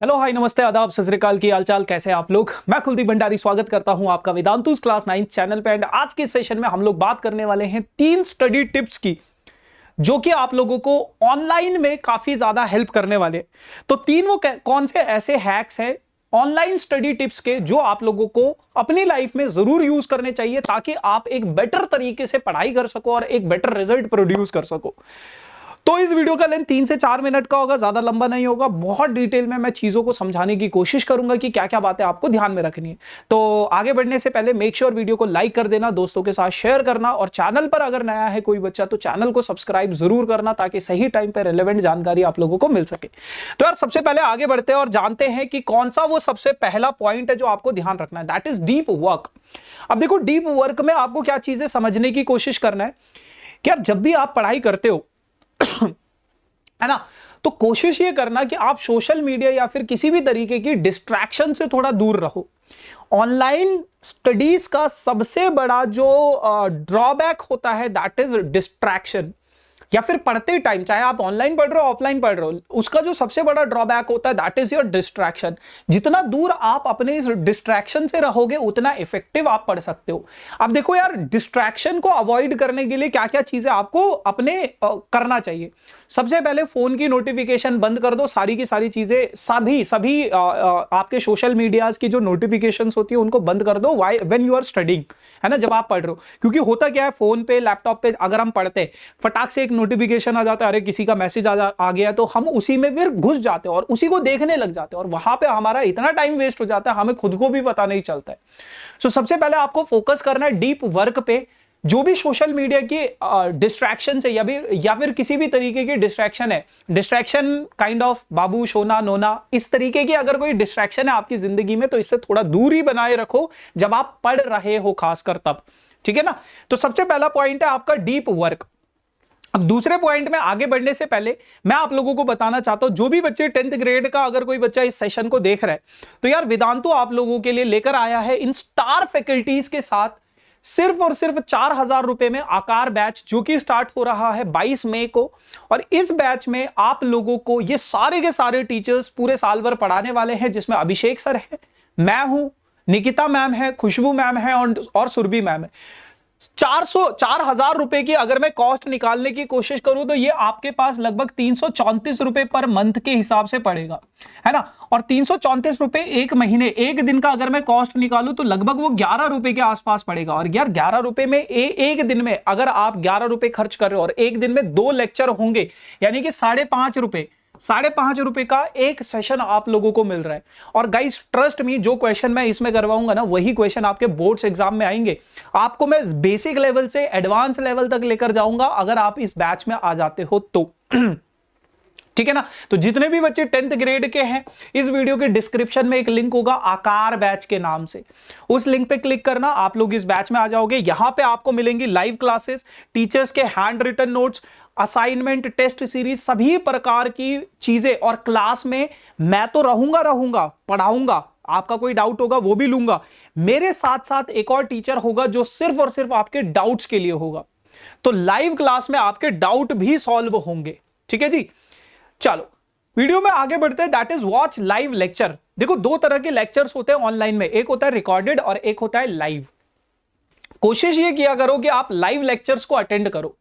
Hello hi नमस्ते आदाब सत श्री अकाल की हालचाल कैसे हैं आप लोग। मैं कुलदीप भंडारी स्वागत करता हूं आपका वेदांतुस क्लास 9 चैनल पे। एंड आज के सेशन में हम लोग बात करने वाले हैं 3 स्टडी टिप्स की जो कि आप लोगों को ऑनलाइन में काफी ज्यादा हेल्प करने वाले हैं। तो तीन वो कौन से ऐसे हैक्स हैं ऑनलाइन स्टडी टिप्स के जो आप लोगों को अपनी लाइफ में जरूर यूज करने चाहिए ताकि आप एक बेटर तरीके से पढ़ाई कर सको और एक बेटर रिजल्ट प्रोड्यूस कर सको। तो इस वीडियो का लेंथ 3 से 4 मिनट का होगा, ज्यादा लंबा नहीं होगा। बहुत डिटेल में मैं चीजों को समझाने की कोशिश करूंगा कि क्या क्या बातें आपको ध्यान में रखनी है। तो आगे बढ़ने से पहले मेक श्योर वीडियो को लाइक कर देना, दोस्तों के साथ शेयर करना, और चैनल पर अगर नया है कोई बच्चा तो चैनल को सब्सक्राइब जरूर करना ताकि सही टाइम पर रिलेवेंट जानकारी आप लोगों को मिल सके। तो यार सबसे पहले आगे बढ़ते हैं और जानते हैं कि कौन सा वो सबसे पहला पॉइंट है जो आपको ध्यान रखना है, दैट इज डीप वर्क। अब देखो, डीप वर्क में आपको क्या चीजें समझने की कोशिश करना है कि यार जब भी आप पढ़ाई करते हो है ना, तो कोशिश ये करना कि आप सोशल मीडिया या फिर किसी भी तरीके की डिस्ट्रैक्शन से थोड़ा दूर रहो। ऑनलाइन स्टडीज का सबसे बड़ा जो ड्रॉबैक होता है दैट इज डिस्ट्रैक्शन। या फिर पढ़ते टाइम, चाहे आप ऑनलाइन पढ़ रहे हो ऑफलाइन पढ़ रहे हो, उसका जो सबसे बड़ा ड्रॉबैक होता है दैट इज योर डिस्ट्रैक्शन। जितना दूर आप अपने इस डिस्ट्रैक्शन से रहोगे उतना इफेक्टिव आप पढ़ सकते हो। अब देखो यार, डिस्ट्रैक्शन को अवॉइड करने के लिए क्या क्या चीजें आपको अपने करना चाहिए। सबसे पहले फोन की नोटिफिकेशन बंद कर दो, सारी की सारी चीजें, सभी आपके सोशल मीडियाज की जो नोटिफिकेशंस होती है उनको बंद कर दो व्हेन यू आर स्टडीइंग, है ना, जब आप पढ़ रहे हो। क्योंकि होता क्या है, फोन पे लैपटॉप पे अगर हम पढ़ते हैं, फटाक से एक नोटिफिकेशन आ जाता है, अरे किसी का मैसेज आ गया, तो हम उसी में फिर घुस जाते हैं और उसी को देखने लग जाते हैं और वहां पे हमारा इतना टाइम वेस्ट हो जाता है हमें खुद को भी पता नहीं चलता है। सो सबसे पहले आपको फोकस करना है डीप वर्क पे। जो भी सोशल मीडिया की डिस्ट्रैक्शन है या फिर किसी भी तरीके की डिस्ट्रैक्शन है, डिस्ट्रैक्शन काइंड ऑफ बाबू सोना नोना, इस तरीके की अगर कोई डिस्ट्रैक्शन है आपकी जिंदगी में तो इससे थोड़ा दूरी बनाए रखो जब आप पढ़ रहे हो, खासकर तब, ठीक है ना। तो सबसे पहला पॉइंट है आपका डीप वर्क। अब दूसरे पॉइंट में आगे बढ़ने से पहले मैं आप लोगों को बताना चाहता हूं, जो भी बच्चे 10th ग्रेड का अगर कोई बच्चा इस सेशन को देख रहा है तो यार वेदांतु आप लोगों के लिए लेकर आया है इन स्टार फैकल्टीज के साथ सिर्फ और सिर्फ 4,000 रुपए में आकार बैच, जो कि स्टार्ट हो रहा है 22 मई को। और इस बैच में आप लोगों को ये सारे के सारे टीचर्स पूरे साल भर पढ़ाने वाले हैं, जिसमें अभिषेक सर है, मैं हूं, निकिता मैम है, खुशबू मैम है और सुरभि मैम है। 4,000 रुपए की अगर मैं कॉस्ट निकालने की कोशिश करूं तो ये आपके पास लगभग 334 रुपए पर मंथ के हिसाब से पड़ेगा, है ना। और 334 रुपए एक महीने, एक दिन का अगर मैं कॉस्ट निकालूं तो लगभग वो 11 रुपए के आसपास पड़ेगा। और यार 11 रुपए में एक दिन में अगर आप 11 रुपए खर्च कर रहे हो और एक दिन में 2 लेक्चर होंगे, यानी कि 5.5 रुपए का एक सेशन आप लोगों को मिल रहा है। और गाइस ट्रस्ट मी, जो क्वेश्चन मैं इसमें करवाऊंगा ना वही क्वेश्चन आपके बोर्ड्स एग्जाम में आएंगे। आपको मैं बेसिक लेवल से एडवांस लेवल तक लेकर जाऊंगा अगर आप इस बैच में आ जाते हो तो ठीक है ना। तो जितने भी बच्चे 10th ग्रेड के हैं, इस वीडियो के डिस्क्रिप्शन में एक लिंक होगा आकार बैच के नाम से, उस लिंक पे क्लिक करना, आप लोग इस बैच में आ जाओगे। यहां पे आपको मिलेंगी लाइव क्लासेस, टीचर्स के handwritten notes, assignment, test series, सभी प्रकार की चीजें। और क्लास में मैं तो रहूंगा पढ़ाऊंगा, आपका कोई डाउट होगा वो भी लूंगा। मेरे साथ साथ एक और टीचर होगा जो सिर्फ और सिर्फ आपके डाउट्स के लिए होगा। तो लाइव क्लास में आपके डाउट भी सॉल्व होंगे, ठीक है जी। चलो वीडियो में आगे बढ़ते हैं, that is watch live lecture. देखो, 2 तरह के लेक्चर्स होते हैं ऑनलाइन में, एक होता है रिकॉर्डेड और एक होता है लाइव। कोशिश ये किया करो कि आप लाइव लेक्चर्स को अटेंड करो,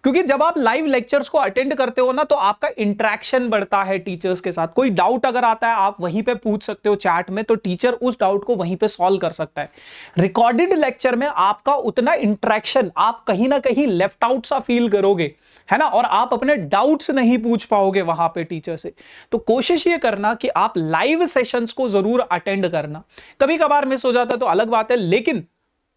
क्योंकि जब आप लाइव लेक्चर्स को अटेंड करते हो ना तो आपका इंटरेक्शन बढ़ता है टीचर्स के साथ। कोई डाउट अगर आता है आप वहीं पे पूछ सकते हो चैट में, तो टीचर उस डाउट को वहीं पे सॉल्व कर सकता है। रिकॉर्डेड लेक्चर में आपका उतना इंटरेक्शन, आप कहीं ना कहीं लेफ्ट आउट सा फील करोगे, है ना, और आप अपने डाउट्स नहीं पूछ पाओगे वहां पे टीचर से। तो कोशिश ये करना कि आप लाइव सेशंस को जरूर अटेंड करना। कभी कभार मिस हो जाता है तो अलग बात है, लेकिन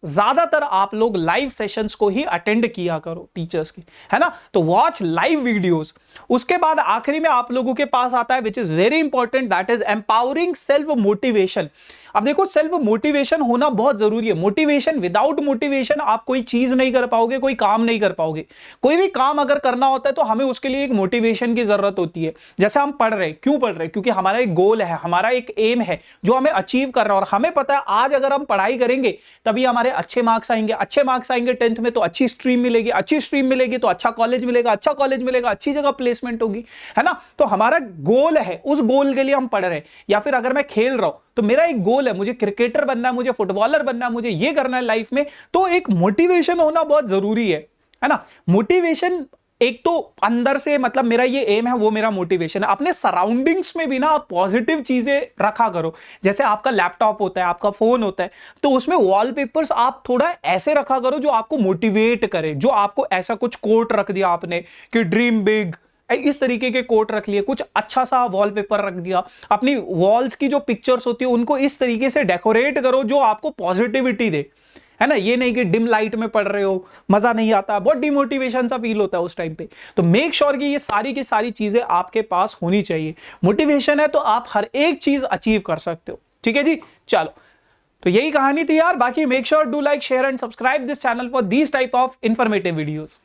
ज्यादातर आप लोग लाइव सेशंस को ही अटेंड किया करो टीचर्स की, है ना। तो वॉच लाइव वीडियोस। उसके बाद आखिरी में आप लोगों के पास आता है which is very important, that is empowering self motivation. अब देखो सेल्फ मोटिवेशन होना बहुत जरूरी है। मोटिवेशन, विदाउट मोटिवेशन आप कोई चीज नहीं कर पाओगे, कोई काम नहीं कर पाओगे। कोई भी काम अगर करना होता है तो हमें उसके लिए एक मोटिवेशन की जरूरत होती है। जैसे हम पढ़ रहे हैं, क्यों पढ़ रहे हैं? क्योंकि हमारा एक गोल है, हमारा एक एम है जो हमें अचीव कर रहा है, और हमें पता है आज अगर हम पढ़ाई करेंगे तभी हमारे अच्छे मार्क्स आएंगे। अच्छे मार्क्स आएंगे 10th में तो अच्छी स्ट्रीम मिलेगी, अच्छी स्ट्रीम मिलेगी तो अच्छा कॉलेज मिलेगा, अच्छा कॉलेज मिलेगा अच्छी जगह प्लेसमेंट होगी, है ना। तो हमारा गोल है, उस गोल के लिए हम पढ़ रहे हैं। या फिर अगर मैं खेल रहा हूं तो मेरा एक गोल है, मुझे क्रिकेटर बनना है, मुझे फुटबॉलर बनना है, मुझे ये करना है लाइफ में, तो एक मोटिवेशन होना बहुत जरूरी है ना। मोटिवेशन एक तो अंदर से, मतलब मेरा ये एम है, वो मेरा मोटिवेशन है। अपने सराउंडिंग्स में भी ना आप पॉजिटिव चीजें रखा करो। जैसे आपका लैपटॉप होता है, आपका फोन होता है, तो उसमें वॉलपेपर्स आप थोड़ा ऐसे रखा करो जो आपको मोटिवेट करे, जो आपको ऐसा कुछ कोट रख दिया आपने कि ड्रीम बिग, इस तरीके के कोट रख लिए, कुछ अच्छा सा वॉलपेपर रख दिया। अपनी वॉल्स की जो पिक्चर्स होती है उनको इस तरीके से डेकोरेट करो जो आपको पॉजिटिविटी दे, है ना। ये नहीं कि डिम लाइट में पढ़ रहे हो, मजा नहीं आता, बहुत डिमोटिवेशन सा फील होता है उस टाइम पे। तो मेक श्योर कि ये सारी की सारी चीजें आपके पास होनी चाहिए। मोटिवेशन है तो आप हर एक चीज अचीव कर सकते हो। ठीक है जी, चलो तो यही कहानी थी यार। बाकी make sure do like, share and subscribe this channel for these type of informative videos.